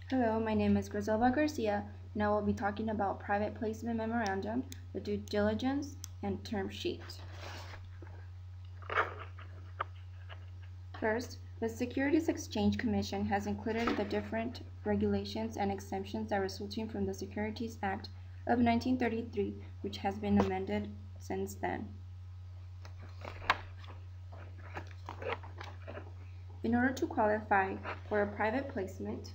Hello, my name is Grizelva Garcia, and I will be talking about private placement memorandum, the due diligence, and term sheet. First, the Securities Exchange Commission has included the different regulations and exemptions that resulting from the Securities Act of 1933, which has been amended since then. In order to qualify for a private placement,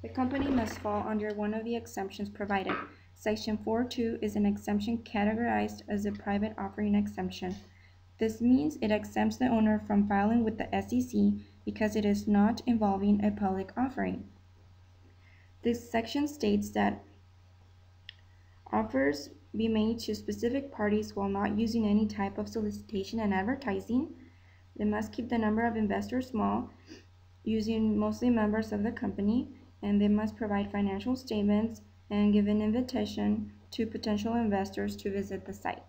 the company must fall under one of the exemptions provided. Section 4.2 is an exemption categorized as a private offering exemption. This means it exempts the owner from filing with the SEC because it is not involving a public offering. This section states that offers be made to specific parties while not using any type of solicitation and advertising. They must keep the number of investors small, using mostly members of the company, and they must provide financial statements and give an invitation to potential investors to visit the site.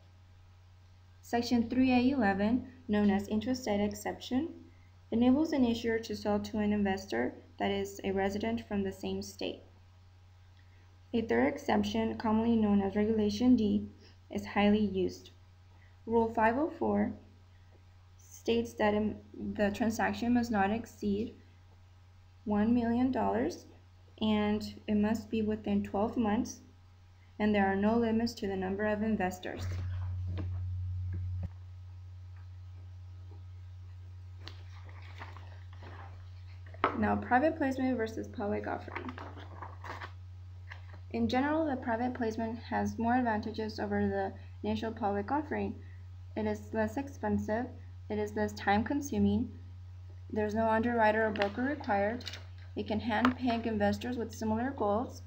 Section 3A11, known as intrastate exception, enables an issuer to sell to an investor that is a resident from the same state. A third exemption, commonly known as Regulation D, is highly used. Rule 504 states that the transaction must not exceed $1 million and it must be within 12 months, and there are no limits to the number of investors. Now, private placement versus public offering. In general, the private placement has more advantages over the initial public offering. It is less expensive, it is less time-consuming, there's no underwriter or broker required, it can hand-pick investors with similar goals,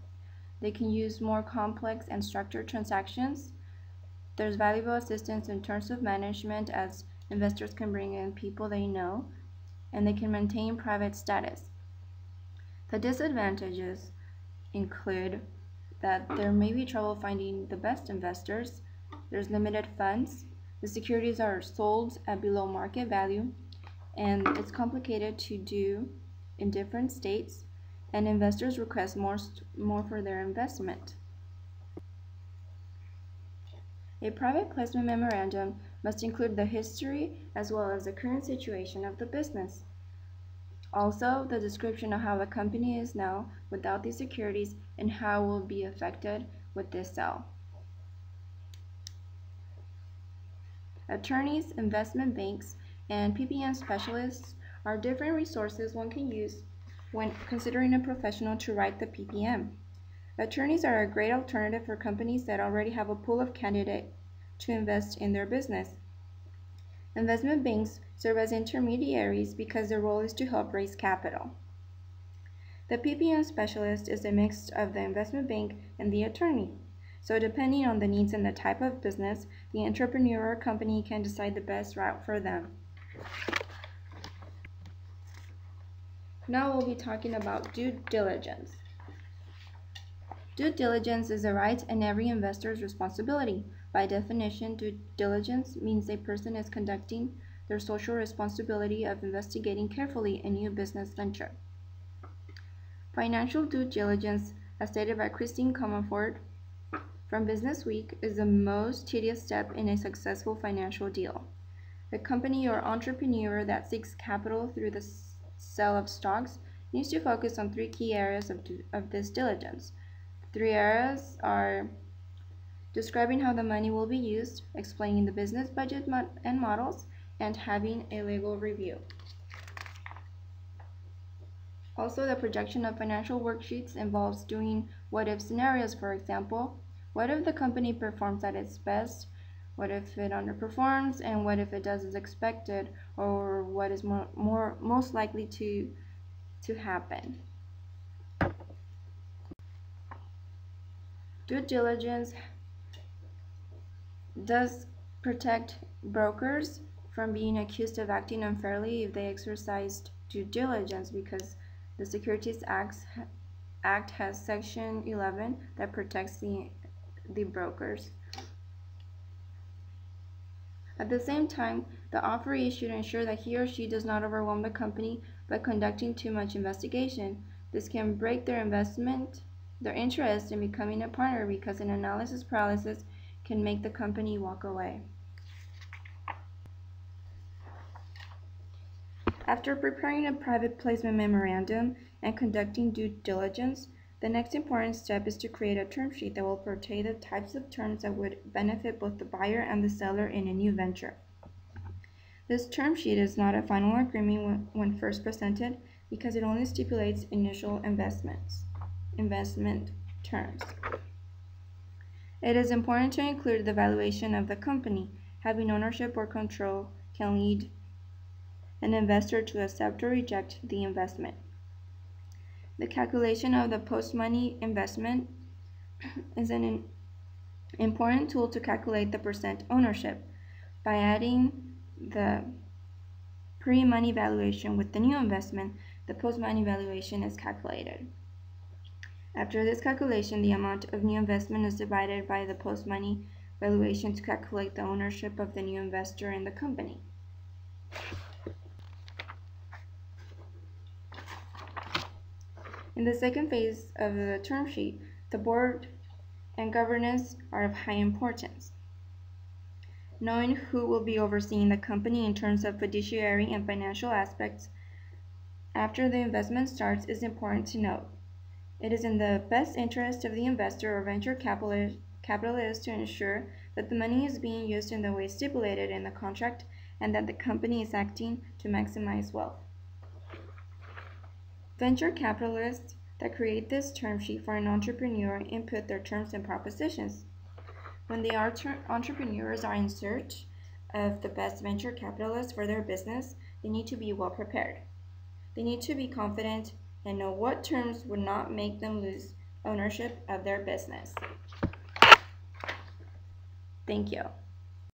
they can use more complex and structured transactions, there's valuable assistance in terms of management as investors can bring in people they know, and they can maintain private status. The disadvantages include that there may be trouble finding the best investors, there's limited funds, the securities are sold at below market value, and it's complicated to do in different states, and investors request more for their investment. A private placement memorandum must include the history as well as the current situation of the business. Also, the description of how the company is now without these securities and how it will be affected with this sale. Attorneys, investment banks, and PPM specialists are different resources one can use when considering a professional to write the PPM. Attorneys are a great alternative for companies that already have a pool of candidates to invest in their business. Investment banks serve as intermediaries because their role is to help raise capital. The PPM specialist is a mix of the investment bank and the attorney. So depending on the needs and the type of business, the entrepreneur or company can decide the best route for them. Now we'll be talking about due diligence. Due diligence is a right and every investor's responsibility. By definition, due diligence means a person is conducting their social responsibility of investigating carefully a new business venture. Financial due diligence, as stated by Christine Comerford from Business Week, is the most tedious step in a successful financial deal. The company or entrepreneur that seeks capital through the sale of stocks needs to focus on three key areas of this diligence. The three areas are describing how the money will be used, explaining the business budget and models, and having a legal review. Also, the projection of financial worksheets involves doing what-if scenarios. For example, what if the company performs at its best? What if it underperforms? And what if it does as expected? Or what is most likely to happen? Due diligence does protect brokers from being accused of acting unfairly if they exercised due diligence, because the Securities Act has Section 11 that protects the brokers. At the same time, the offeree should ensure that he or she does not overwhelm the company by conducting too much investigation. This can break their interest in becoming a partner because an analysis paralysis can make the company walk away. After preparing a private placement memorandum and conducting due diligence, the next important step is to create a term sheet that will portray the types of terms that would benefit both the buyer and the seller in a new venture. This term sheet is not a final agreement when first presented because it only stipulates initial investment terms. It is important to include the valuation of the company. Having ownership or control can lead an investor to accept or reject the investment. The calculation of the post-money investment is an important tool to calculate the percent ownership. By adding the pre-money valuation with the new investment, the post-money valuation is calculated. After this calculation, the amount of new investment is divided by the post-money valuation to calculate the ownership of the new investor in the company. In the second phase of the term sheet, the board and governance are of high importance. Knowing who will be overseeing the company in terms of fiduciary and financial aspects after the investment starts is important to note. It is in the best interest of the investor or venture capitalist to ensure that the money is being used in the way stipulated in the contract and that the company is acting to maximize wealth. Venture capitalists that create this term sheet for an entrepreneur input their terms and propositions. When the entrepreneurs are in search of the best venture capitalists for their business, they need to be well prepared. They need to be confident and know what terms would not make them lose ownership of their business. Thank you.